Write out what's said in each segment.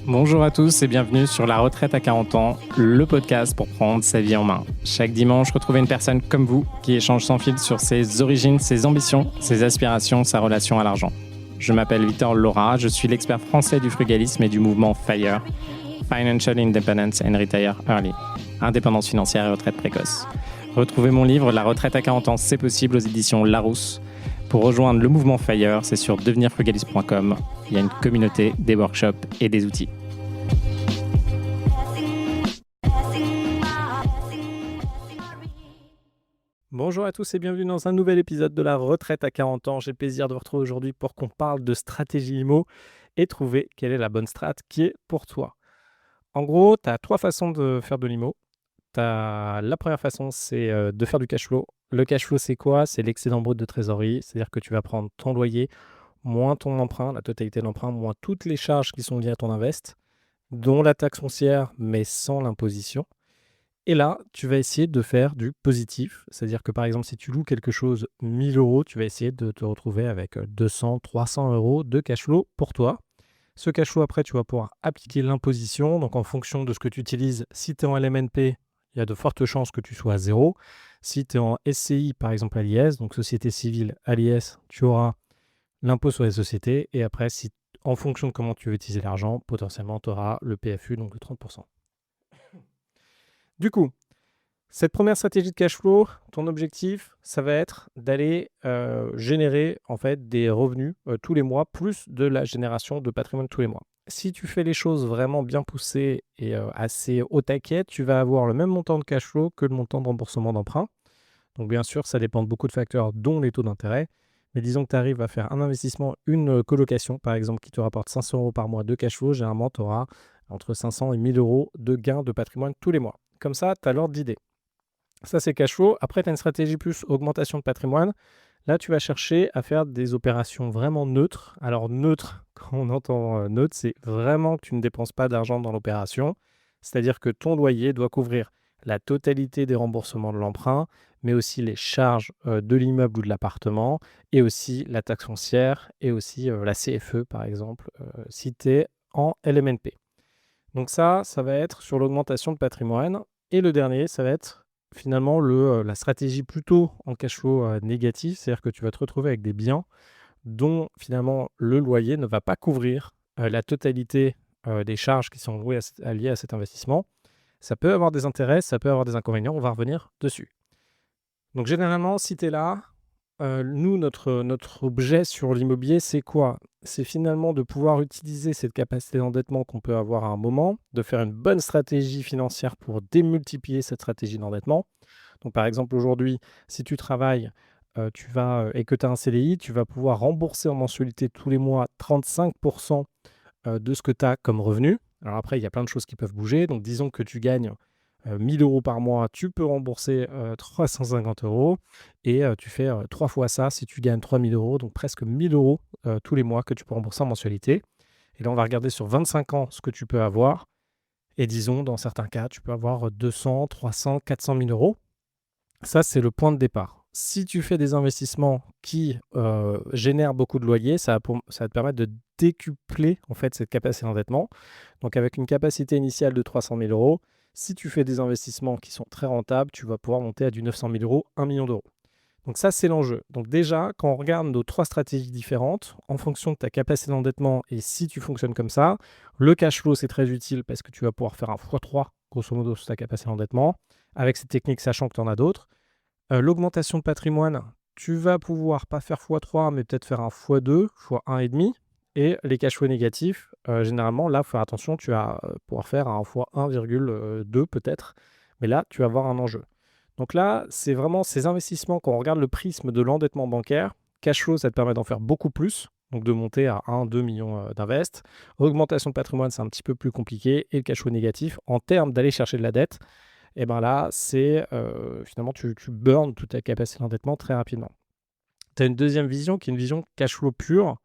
Bonjour à tous et bienvenue sur La Retraite à 40 ans, le podcast pour prendre sa vie en main. Chaque dimanche, retrouvez une personne comme vous qui échange sans fil sur ses origines, ses ambitions, ses aspirations, sa relation à l'argent. Je m'appelle Victor Laura, je suis l'expert français du frugalisme et du mouvement FIRE, Financial Independence and Retire Early, indépendance financière et retraite précoce. Retrouvez mon livre La Retraite à 40 ans, c'est possible aux éditions Larousse. Pour rejoindre le mouvement FIRE, c'est sur devenirfrugaliste.com. Il y a une communauté, des workshops et des outils. Bonjour à tous et bienvenue dans un nouvel épisode de La Retraite à 40 ans. J'ai le plaisir de vous retrouver aujourd'hui pour qu'on parle de stratégie IMO et trouver quelle est la bonne strat qui est pour toi. En gros, tu as 3 façons de faire de l'IMO. La première façon, c'est de faire du cash flow. Le cash flow, c'est quoi ? C'est l'excédent brut de trésorerie. C'est-à-dire que tu vas prendre ton loyer, moins ton emprunt, la totalité de l'emprunt, moins toutes les charges qui sont liées à ton invest, dont la taxe foncière, mais sans l'imposition. Et là, tu vas essayer de faire du positif. C'est-à-dire que par exemple, si tu loues quelque chose 1 000 €, tu vas essayer de te retrouver avec 200, 300 € de cash flow pour toi. Ce cash flow, après, tu vas pouvoir appliquer l'imposition. Donc, en fonction de ce que tu utilises, si tu es en LMNP, il y a de fortes chances que tu sois à 0. Si tu es en SCI, par exemple à l'IS, donc société civile à l'IS, tu auras l'impôt sur les sociétés. Et après, en fonction de comment tu veux utiliser l'argent, potentiellement, tu auras le PFU, donc de 30%. Du coup, cette première stratégie de cash flow, ton objectif, ça va être d'aller générer en fait des revenus tous les mois, plus de la génération de patrimoine tous les mois. Si tu fais les choses vraiment bien poussées et assez au taquet, tu vas avoir le même montant de cash flow que le montant de remboursement d'emprunt. Donc bien sûr, ça dépend de beaucoup de facteurs, dont les taux d'intérêt. Mais disons que tu arrives à faire un investissement, une colocation, par exemple, qui te rapporte 500 € par mois de cash flow, généralement, tu auras entre 500 et 1000 € de gains de patrimoine tous les mois. Comme ça, tu as l'ordre d'idée. Ça, c'est cash flow. Après, tu as une stratégie plus augmentation de patrimoine. Là, tu vas chercher à faire des opérations vraiment neutres. Alors, neutre, quand on entend neutre, c'est vraiment que tu ne dépenses pas d'argent dans l'opération. C'est-à-dire que ton loyer doit couvrir la totalité des remboursements de l'emprunt, mais aussi les charges de l'immeuble ou de l'appartement, et aussi la taxe foncière, et aussi la CFE, par exemple, si tu es en LMNP. Donc ça va être sur l'augmentation de patrimoine. Et le dernier, ça va être finalement la stratégie plutôt en cash flow négatif, c'est-à-dire que tu vas te retrouver avec des biens dont finalement le loyer ne va pas couvrir la totalité des charges qui sont liées à cet investissement. Ça peut avoir des intérêts, ça peut avoir des inconvénients, on va revenir dessus. Donc généralement, si tu es là, nous, notre objet sur l'immobilier, c'est quoi ? C'est finalement de pouvoir utiliser cette capacité d'endettement qu'on peut avoir à un moment, de faire une bonne stratégie financière pour démultiplier cette stratégie d'endettement. Donc par exemple, aujourd'hui, si tu travailles et que tu as un CDI, tu vas pouvoir rembourser en mensualité tous les mois 35% de ce que tu as comme revenu. Alors après, il y a plein de choses qui peuvent bouger. Donc disons que tu gagnes 1 000 € par mois, tu peux rembourser 350 € et tu fais 3 fois ça si tu gagnes 3 000 €, donc presque 1 000 € tous les mois que tu peux rembourser en mensualité. Et là, on va regarder sur 25 ans ce que tu peux avoir. Et disons, dans certains cas, tu peux avoir 200, 300, 400 000 €. Ça, c'est le point de départ. Si tu fais des investissements qui génèrent beaucoup de loyers, ça va te permettre de décupler en fait cette capacité d'endettement. Donc avec une capacité initiale de 300 000 €, si tu fais des investissements qui sont très rentables, tu vas pouvoir monter à du 900 000 €, 1 million d'euros. Donc ça, c'est l'enjeu. Donc déjà, quand on regarde nos 3 stratégies différentes, en fonction de ta capacité d'endettement et si tu fonctionnes comme ça, le cash flow, c'est très utile parce que tu vas pouvoir faire un x3, grosso modo, sur ta capacité d'endettement, avec cette technique, sachant que tu en as d'autres. L'augmentation de patrimoine, tu vas pouvoir pas faire x3, mais peut-être faire un x2, x1,5. Et les cash flows négatifs, généralement, là, il faut faire attention, tu vas pouvoir faire un x1,2 peut-être. Mais là, tu vas avoir un enjeu. Donc là, c'est vraiment ces investissements, quand on regarde le prisme de l'endettement bancaire, cash flow, ça te permet d'en faire beaucoup plus, donc de monter à 1-2 millions d'invest. Augmentation de patrimoine, c'est un petit peu plus compliqué. Et le cash flow négatif, en termes d'aller chercher de la dette, et bien là, c'est finalement, tu burns toute ta capacité d'endettement très rapidement. Tu as une deuxième vision qui est une vision cash flow pure.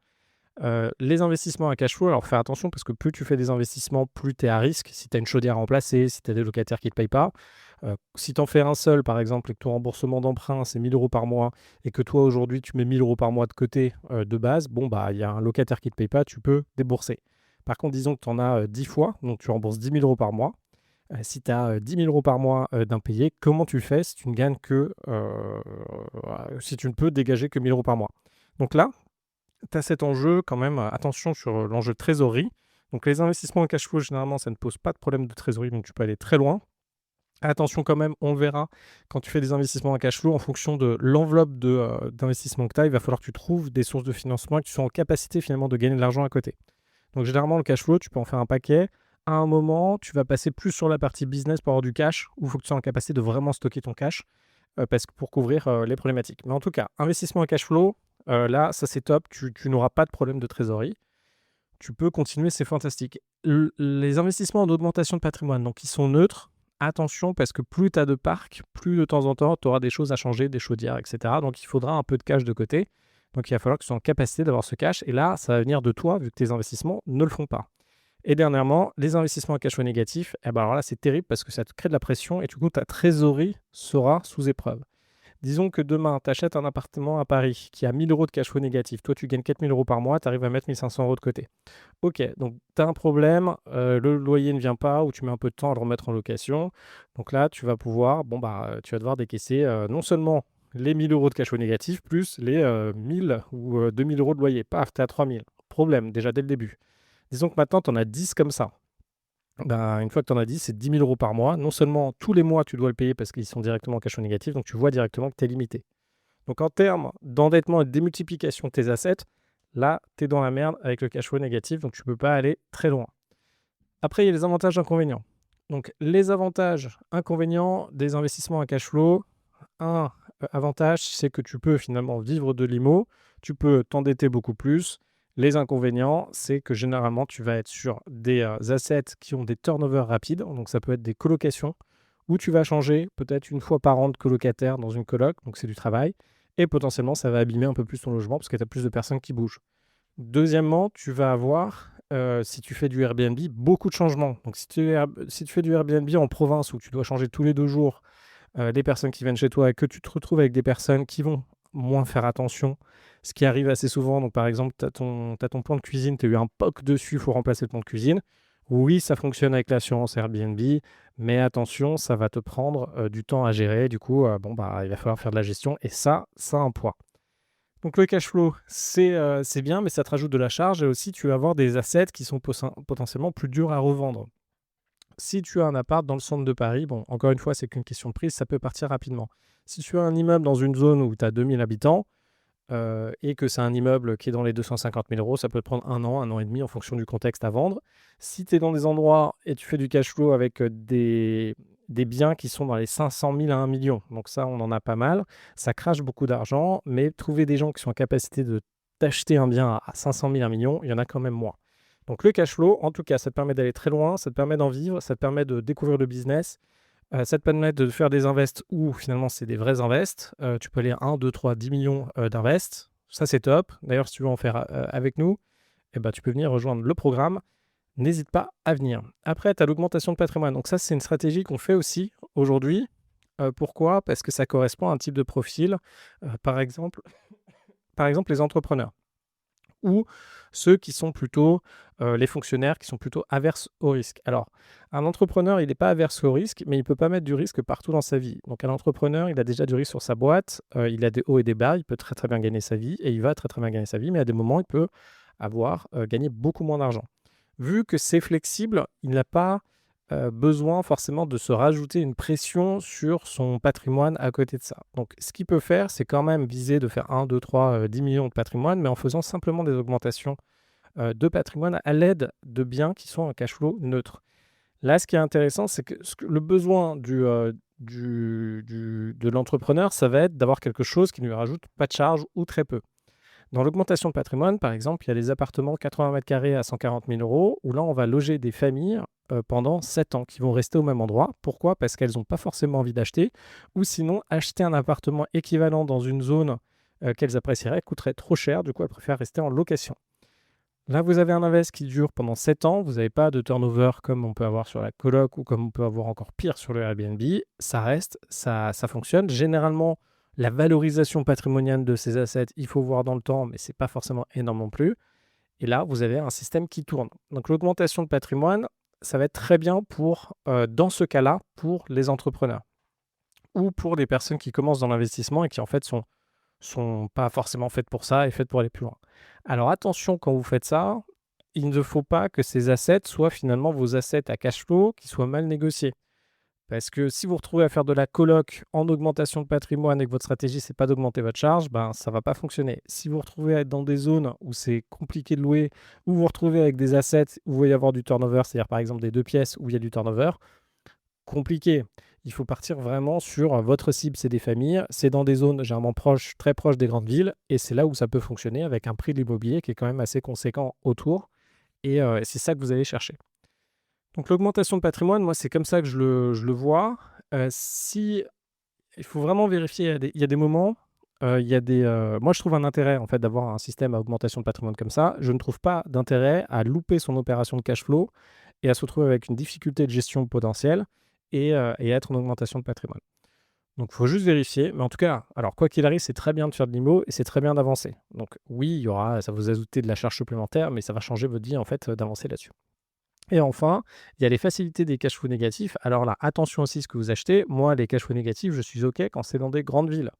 Les investissements à cash flow, alors faire attention parce que plus tu fais des investissements, plus tu es à risque. Si tu as une chaudière à remplacer, si tu as des locataires qui ne te payent pas, Si tu en fais un seul, par exemple, et que ton remboursement d'emprunt, c'est 1 000 € par mois et que toi, aujourd'hui, tu mets 1 000 € par mois de côté, de base, bon, bah, il y a un locataire qui ne te paye pas, tu peux débourser. Par contre, disons que tu en as 10 fois, donc tu rembourses 10 000 € par mois. Si tu as 10 000 € par mois d'impayés, comment tu le fais si tu ne gagnes que, si tu ne peux dégager que 1 000 € par mois? Donc là, tu as cet enjeu quand même, attention sur l'enjeu de trésorerie. Donc les investissements en cash flow, généralement, ça ne pose pas de problème de trésorerie, donc tu peux aller très loin. Attention quand même, on verra quand tu fais des investissements en cash flow, en fonction de l'enveloppe d'investissement que tu as, il va falloir que tu trouves des sources de financement et que tu sois en capacité finalement de gagner de l'argent à côté. Donc généralement, le cash flow, tu peux en faire un paquet. À un moment, tu vas passer plus sur la partie business pour avoir du cash, où il faut que tu sois en capacité de vraiment stocker ton cash parce que pour couvrir les problématiques. Mais en tout cas, investissement en cash flow, là, ça c'est top, tu n'auras pas de problème de trésorerie. Tu peux continuer, c'est fantastique. Les investissements en augmentation de patrimoine, donc ils sont neutres. Attention, parce que plus tu as de parcs, plus de temps en temps, tu auras des choses à changer, des chaudières, etc. Donc il faudra un peu de cash de côté. Donc il va falloir que tu sois en capacité d'avoir ce cash. Et là, ça va venir de toi, vu que tes investissements ne le font pas. Et dernièrement, les investissements à cash flow négatif, eh ben alors là, c'est terrible parce que ça te crée de la pression et du coup, ta trésorerie sera sous épreuve. Disons que demain, tu achètes un appartement à Paris qui a 1 000 € de cash flow négatif. Toi, tu gagnes 4 000 € par mois, tu arrives à mettre 1 500 € de côté. Ok, donc tu as un problème, le loyer ne vient pas ou tu mets un peu de temps à le remettre en location. Donc là, tu vas pouvoir, bon, bah, tu vas devoir décaisser non seulement les 1 000 € de cash flow négatif, plus les 1 000 ou 2 000 € de loyer. Paf, tu es à 3 000. Problème, déjà dès le début. Disons que maintenant, tu en as 10 comme ça. Ben, une fois que tu en as 10, c'est 10 000 € par mois. Non seulement tous les mois, tu dois le payer parce qu'ils sont directement en cash flow négatif, donc tu vois directement que tu es limité. Donc en termes d'endettement et de démultiplication de tes assets, là, tu es dans la merde avec le cash flow négatif, donc tu ne peux pas aller très loin. Après, il y a les avantages et inconvénients. Donc les avantages, inconvénients des investissements à cash flow. Un avantage, c'est que tu peux finalement vivre de l'IMO, tu peux t'endetter beaucoup plus. Les inconvénients, c'est que généralement, tu vas être sur des assets qui ont des turnovers rapides. Donc ça peut être des colocations où tu vas changer peut-être une fois par an de colocataire dans une coloc, donc c'est du travail. Et potentiellement, ça va abîmer un peu plus ton logement parce que tu as plus de personnes qui bougent. Deuxièmement, tu vas avoir, si tu fais du Airbnb, beaucoup de changements. Donc si tu fais du Airbnb en province où tu dois changer tous les 2 jours des personnes qui viennent chez toi et que tu te retrouves avec des personnes qui vont moins faire attention, ce qui arrive assez souvent. Donc par exemple, tu as ton plan de cuisine, tu as eu un POC dessus, il faut remplacer le plan de cuisine. Oui, ça fonctionne avec l'assurance Airbnb, mais attention, ça va te prendre du temps à gérer. Du coup, bon, bah, il va falloir faire de la gestion et ça a un poids. Donc le cash flow, c'est bien, mais ça te rajoute de la charge et aussi tu vas avoir des assets qui sont potentiellement plus durs à revendre. Si tu as un appart dans le centre de Paris, bon, encore une fois, c'est qu'une question de prix, ça peut partir rapidement. Si tu as un immeuble dans une zone où tu as 2000 habitants et que c'est un immeuble qui est dans les 250 000 €, ça peut te prendre un an et demi en fonction du contexte à vendre. Si tu es dans des endroits et tu fais du cash flow avec des biens qui sont dans les 500 000 à 1 million, donc ça, on en a pas mal, ça crache beaucoup d'argent, mais trouver des gens qui sont en capacité de t'acheter un bien à 500 000, 1 million, il y en a quand même moins. Donc le cash flow, en tout cas, ça te permet d'aller très loin, ça te permet d'en vivre, ça te permet de découvrir le business, ça te permet de faire des invests où finalement c'est des vrais invests. Tu peux aller à 1, 2, 3, 10 millions d'invests. Ça c'est top. D'ailleurs, si tu veux en faire avec nous, eh ben, tu peux venir rejoindre le programme. N'hésite pas à venir. Après, tu as l'augmentation de patrimoine. Donc ça, c'est une stratégie qu'on fait aussi aujourd'hui. Pourquoi? Parce que ça correspond à un type de profil. Par exemple, les entrepreneurs ou ceux qui sont plutôt les fonctionnaires qui sont plutôt averses au risque. Alors, un entrepreneur, il n'est pas averse au risque, mais il ne peut pas mettre du risque partout dans sa vie. Donc, un entrepreneur, il a déjà du risque sur sa boîte, il a des hauts et des bas, il peut très très bien gagner sa vie et il va très très bien gagner sa vie, mais à des moments, il peut avoir gagné beaucoup moins d'argent. Vu que c'est flexible, il n'a pas besoin forcément de se rajouter une pression sur son patrimoine à côté de ça. Donc, ce qu'il peut faire, c'est quand même viser de faire 1, 2, 3, 10 millions de patrimoine, mais en faisant simplement des augmentations de patrimoine à l'aide de biens qui sont en cash flow neutre. Là, ce qui est intéressant, c'est que le besoin de l'entrepreneur, ça va être d'avoir quelque chose qui ne lui rajoute pas de charge ou très peu. Dans l'augmentation de patrimoine, par exemple, il y a des appartements 80 mètres carrés à 140 000 €, où là, on va loger des familles pendant 7 ans qui vont rester au même endroit. Pourquoi? Parce qu'elles n'ont pas forcément envie d'acheter, ou sinon, acheter un appartement équivalent dans une zone qu'elles apprécieraient coûterait trop cher, du coup, elles préfèrent rester en location. Là, vous avez un invest qui dure pendant 7 ans. Vous n'avez pas de turnover comme on peut avoir sur la coloc ou comme on peut avoir encore pire sur le Airbnb. Ça reste, ça fonctionne. Généralement, la valorisation patrimoniale de ces assets, il faut voir dans le temps, mais c'est pas forcément énorme non plus. Et là, vous avez un système qui tourne. Donc l'augmentation de patrimoine, ça va être très bien pour, dans ce cas-là, pour les entrepreneurs ou pour les personnes qui commencent dans l'investissement et qui en fait sont pas forcément faites pour ça et faites pour aller plus loin. Alors attention quand vous faites ça, il ne faut pas que ces assets soient finalement vos assets à cash flow qui soient mal négociés. Parce que si vous vous retrouvez à faire de la coloc en augmentation de patrimoine et que votre stratégie, c'est pas d'augmenter votre charge, ben, ça va pas fonctionner. Si vous vous retrouvez à être dans des zones où c'est compliqué de louer, ou vous vous retrouvez avec des assets où il va y avoir du turnover, c'est-à-dire par exemple des 2 pièces où il y a du turnover, compliqué. Il faut partir vraiment sur votre cible, c'est des familles, c'est dans des zones généralement proches, très proches des grandes villes, et c'est là où ça peut fonctionner avec un prix de l'immobilier qui est quand même assez conséquent autour, et c'est ça que vous allez chercher. Donc l'augmentation de patrimoine, moi, c'est comme ça que je le vois. Si il faut vraiment vérifier, il y a des moments, il y a des, moi, je trouve un intérêt, en fait, d'avoir un système à augmentation de patrimoine comme ça. Je ne trouve pas d'intérêt à louper son opération de cash flow et à se retrouver avec une difficulté de gestion potentielle et à être en augmentation de patrimoine. Donc il faut juste vérifier, mais en tout cas, alors quoi qu'il arrive, c'est très bien de faire de l'IMO et c'est très bien d'avancer. Donc oui, il y aura ça va vous ajouter de la charge supplémentaire, mais ça va changer votre vie, en fait, d'avancer là-dessus. Et enfin, il y a les facilités des cash flows négatifs. Alors là, attention aussi à ce que vous achetez. Moi, les cash flows négatifs, je suis OK quand c'est dans des grandes villes.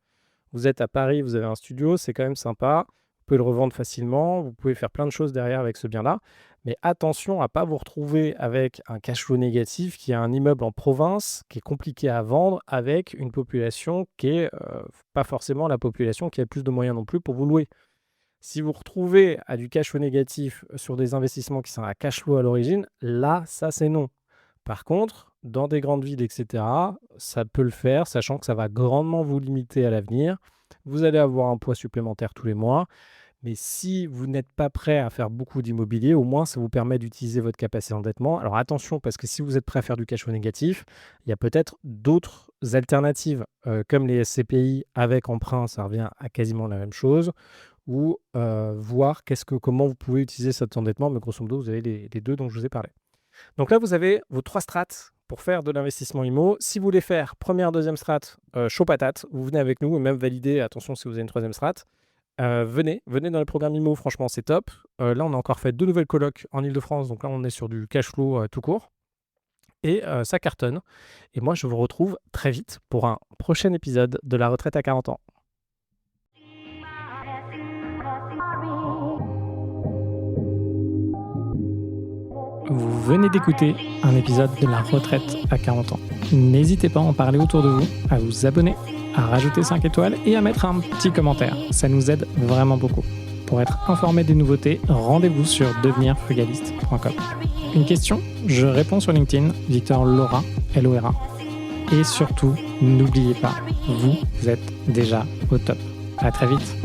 Vous êtes à Paris, vous avez un studio, c'est quand même sympa. Vous pouvez le revendre facilement, vous pouvez faire plein de choses derrière avec ce bien-là. Mais attention à ne pas vous retrouver avec un cash flow négatif qui a un immeuble en province, qui est compliqué à vendre, avec une population qui est pas forcément la population qui a plus de moyens non plus pour vous louer. Si vous retrouvez à du cash flow négatif sur des investissements qui sont à cash flow à l'origine, là, ça, c'est non. Par contre, dans des grandes villes, etc., ça peut le faire, sachant que ça va grandement vous limiter à l'avenir. Vous allez avoir un poids supplémentaire tous les mois. Mais si vous n'êtes pas prêt à faire beaucoup d'immobilier, au moins, ça vous permet d'utiliser votre capacité d'endettement. Alors attention, parce que si vous êtes prêt à faire du cash flow négatif, il y a peut-être d'autres alternatives, comme les SCPI avec emprunt, ça revient à quasiment la même chose, ou voir comment vous pouvez utiliser cet endettement. Mais grosso modo, vous avez les deux dont je vous ai parlé. Donc là, vous avez vos 3 strates pour faire de l'investissement IMO. Si vous voulez faire première, deuxième strate, chaud patate, vous venez avec nous et même valider, attention si vous avez une troisième strate. Venez dans les programmes IMO, franchement, c'est top. Là, on a encore fait 2 nouvelles colocs en Ile-de-France, donc là, on est sur du cash flow tout court. Et ça cartonne. Et moi, je vous retrouve très vite pour un prochain épisode de La retraite à 40 ans. Vous venez d'écouter un épisode de La retraite à 40 ans. N'hésitez pas à en parler autour de vous, à vous abonner, à rajouter 5 étoiles et à mettre un petit commentaire. Ça nous aide vraiment beaucoup. Pour être informé des nouveautés, rendez-vous sur devenirfrugaliste.com. Une question, je réponds sur LinkedIn, Victor Lora, Lora. Et surtout, n'oubliez pas, vous êtes déjà au top. À très vite.